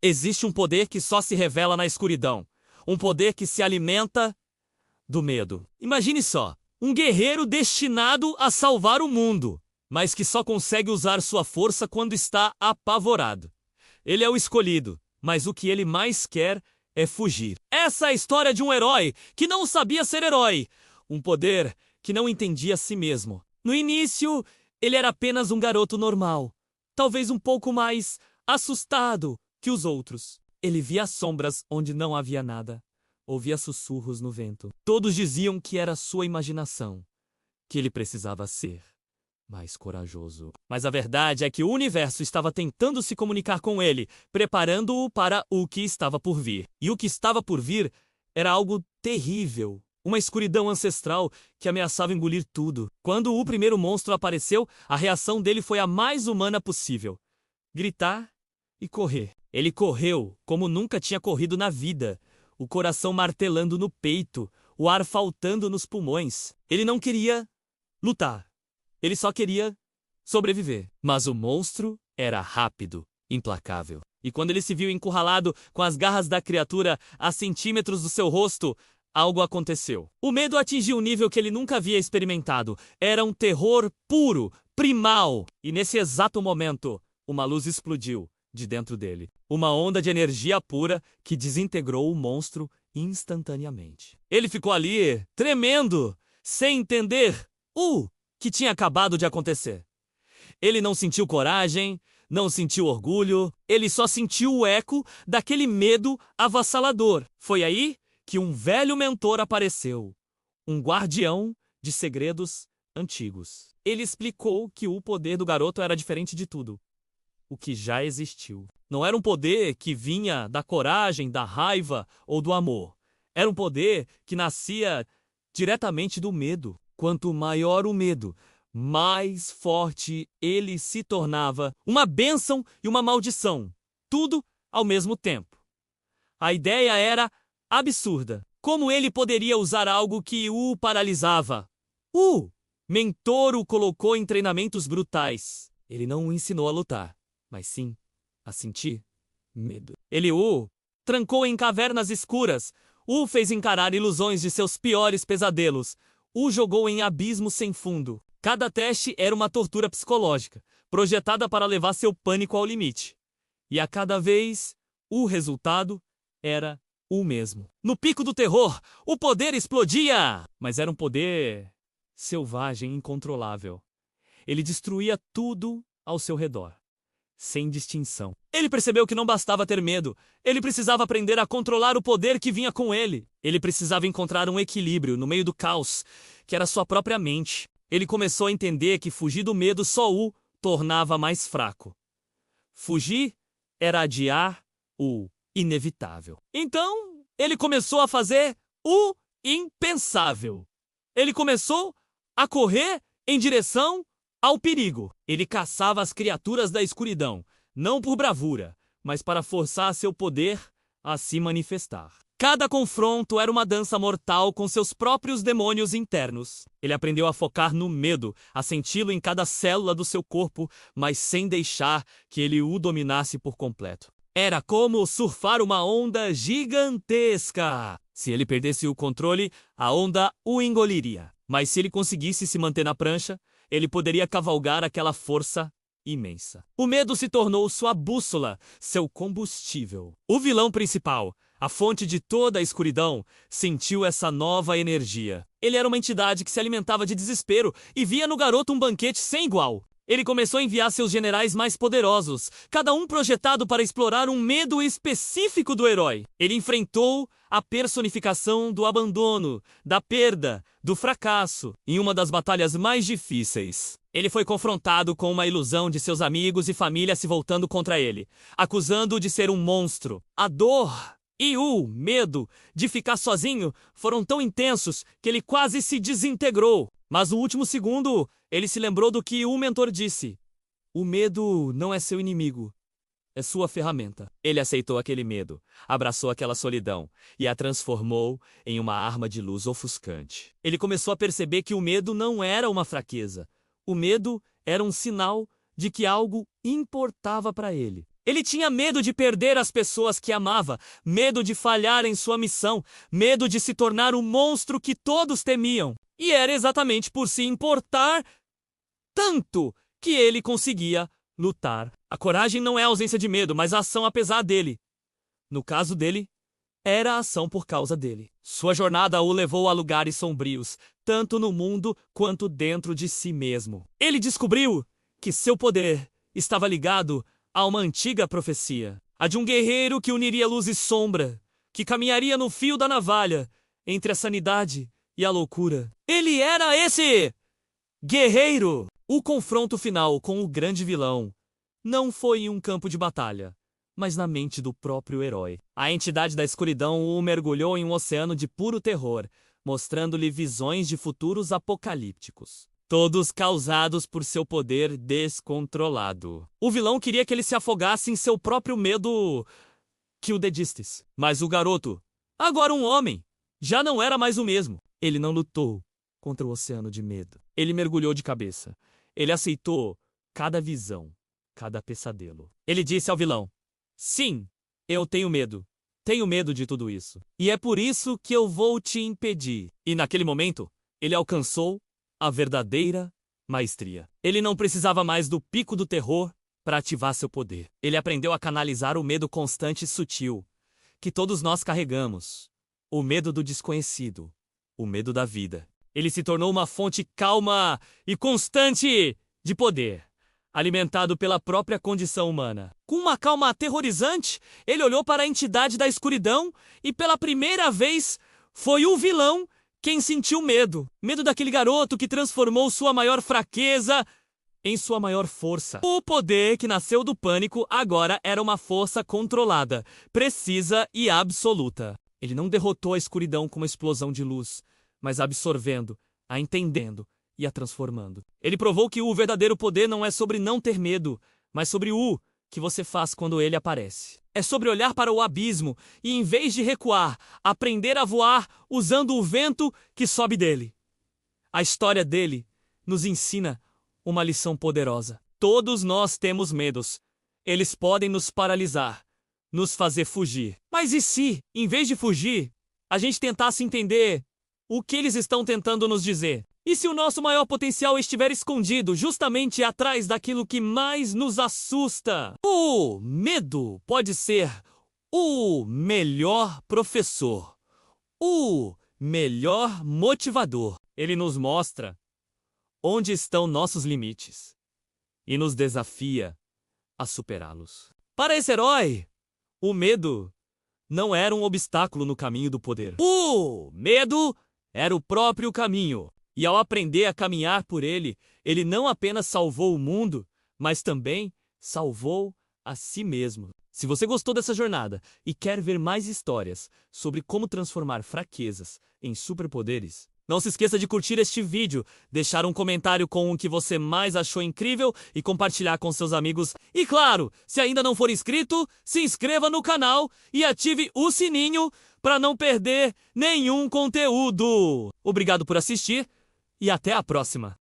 Existe um poder que só se revela na escuridão. Um poder que se alimenta do medo. Imagine só, um guerreiro destinado a salvar o mundo, mas que só consegue usar sua força quando está apavorado. Ele é o escolhido, mas o que ele mais quer é fugir. Essa é a história de um herói que não sabia ser herói. Um poder que não entendia a si mesmo. No início, ele era apenas um garoto normal. Talvez um pouco mais assustado que os outros. Ele via sombras onde não havia nada. Ouvia sussurros no vento. Todos diziam que era sua imaginação, que ele precisava ser mais corajoso. Mas a verdade é que o universo estava tentando se comunicar com ele, preparando-o para o que estava por vir. E o que estava por vir era algo terrível. Uma escuridão ancestral que ameaçava engolir tudo. Quando o primeiro monstro apareceu, a reação dele foi a mais humana possível. Gritar e correr. Ele correu como nunca tinha corrido na vida. O coração martelando no peito, o ar faltando nos pulmões. Ele não queria lutar. Ele só queria sobreviver. Mas o monstro era rápido, implacável. E quando ele se viu encurralado com as garras da criatura a centímetros do seu rosto, algo aconteceu. O medo atingiu um nível que ele nunca havia experimentado. Era um terror puro, primal. E nesse exato momento, uma luz explodiu de dentro dele. Uma onda de energia pura que desintegrou o monstro instantaneamente. Ele ficou ali, tremendo, sem entender o que tinha acabado de acontecer. Ele não sentiu coragem, não sentiu orgulho, ele só sentiu o eco daquele medo avassalador. Foi aí que um velho mentor apareceu, um guardião de segredos antigos. Ele explicou que o poder do garoto era diferente de tudo o que já existiu. Não era um poder que vinha da coragem, da raiva ou do amor. Era um poder que nascia diretamente do medo. Quanto maior o medo, mais forte ele se tornava. Uma bênção e uma maldição. Tudo ao mesmo tempo. A ideia era absurda. Como ele poderia usar algo que o paralisava? O mentor o colocou em treinamentos brutais. Ele não o ensinou a lutar, mas sim a sentir medo. Ele o trancou em cavernas escuras, o fez encarar ilusões de seus piores pesadelos, o jogou em abismos sem fundo. Cada teste era uma tortura psicológica, projetada para levar seu pânico ao limite. E a cada vez, o resultado era o mesmo. No pico do terror, o poder explodia! Mas era um poder selvagem e incontrolável. Ele destruía tudo ao seu redor, sem distinção. Ele percebeu que não bastava ter medo. Ele precisava aprender a controlar o poder que vinha com ele. Ele precisava encontrar um equilíbrio no meio do caos, que era sua própria mente. Ele começou a entender que fugir do medo só o tornava mais fraco. Fugir era adiar o inevitável. Então, ele começou a fazer o impensável. Ele começou a correr em direção ao perigo. Ele caçava as criaturas da escuridão, não por bravura, mas para forçar seu poder a se manifestar. Cada confronto era uma dança mortal com seus próprios demônios internos. Ele aprendeu a focar no medo, a senti-lo em cada célula do seu corpo, mas sem deixar que ele o dominasse por completo. Era como surfar uma onda gigantesca. Se ele perdesse o controle, a onda o engoliria. Mas se ele conseguisse se manter na prancha, ele poderia cavalgar aquela força imensa. O medo se tornou sua bússola, seu combustível. O vilão principal, a fonte de toda a escuridão, sentiu essa nova energia. Ele era uma entidade que se alimentava de desespero e via no garoto um banquete sem igual. Ele começou a enviar seus generais mais poderosos, cada um projetado para explorar um medo específico do herói. Ele enfrentou a personificação do abandono, da perda, do fracasso, em uma das batalhas mais difíceis. Ele foi confrontado com uma ilusão de seus amigos e família se voltando contra ele, acusando-o de ser um monstro. A dor e o medo de ficar sozinho foram tão intensos que ele quase se desintegrou. Mas no último segundo, ele se lembrou do que o mentor disse. O medo não é seu inimigo, é sua ferramenta. Ele aceitou aquele medo, abraçou aquela solidão e a transformou em uma arma de luz ofuscante. Ele começou a perceber que o medo não era uma fraqueza. O medo era um sinal de que algo importava para ele. Ele tinha medo de perder as pessoas que amava, medo de falhar em sua missão, medo de se tornar o monstro que todos temiam. E era exatamente por se importar tanto que ele conseguia lutar. A coragem não é a ausência de medo, mas a ação apesar dele. No caso dele, era a ação por causa dele. Sua jornada o levou a lugares sombrios, tanto no mundo quanto dentro de si mesmo. Ele descobriu que seu poder estava ligado a uma antiga profecia, a de um guerreiro que uniria luz e sombra, que caminharia no fio da navalha entre a sanidade e a loucura. Ele era esse guerreiro! O confronto final com o grande vilão não foi em um campo de batalha, mas na mente do próprio herói. A entidade da escuridão o mergulhou em um oceano de puro terror, mostrando-lhe visões de futuros apocalípticos, todos causados por seu poder descontrolado. O vilão queria que ele se afogasse em seu próprio medo que o dedistes. Mas o garoto, agora um homem, já não era mais o mesmo. Ele não lutou contra o oceano de medo. Ele mergulhou de cabeça. Ele aceitou cada visão, cada pesadelo. Ele disse ao vilão: sim, eu tenho medo. Tenho medo de tudo isso. E é por isso que eu vou te impedir. E naquele momento, ele alcançou a verdadeira maestria. Ele não precisava mais do pico do terror para ativar seu poder. Ele aprendeu a canalizar o medo constante e sutil que todos nós carregamos. O medo do desconhecido. O medo da vida. Ele se tornou uma fonte calma e constante de poder, alimentado pela própria condição humana. Com uma calma aterrorizante, ele olhou para a entidade da escuridão e pela primeira vez foi o vilão quem sentiu medo. Medo daquele garoto que transformou sua maior fraqueza em sua maior força. O poder que nasceu do pânico agora era uma força controlada, precisa e absoluta. Ele não derrotou a escuridão com uma explosão de luz, mas absorvendo, a entendendo e a transformando. Ele provou que o verdadeiro poder não é sobre não ter medo, mas sobre o que você faz quando ele aparece. É sobre olhar para o abismo e, em vez de recuar, aprender a voar usando o vento que sobe dele. A história dele nos ensina uma lição poderosa. Todos nós temos medos. Eles podem nos paralisar, nos fazer fugir. Mas e se, em vez de fugir, a gente tentasse entender o que eles estão tentando nos dizer? E se o nosso maior potencial estiver escondido justamente atrás daquilo que mais nos assusta? O medo pode ser o melhor professor, o melhor motivador. Ele nos mostra onde estão nossos limites e nos desafia a superá-los. Para esse herói, o medo não era um obstáculo no caminho do poder. O medo era o próprio caminho. E ao aprender a caminhar por ele, ele não apenas salvou o mundo, mas também salvou a si mesmo. Se você gostou dessa jornada e quer ver mais histórias sobre como transformar fraquezas em superpoderes, não se esqueça de curtir este vídeo, deixar um comentário com o que você mais achou incrível e compartilhar com seus amigos. E claro, se ainda não for inscrito, se inscreva no canal e ative o sininho para não perder nenhum conteúdo. Obrigado por assistir e até a próxima.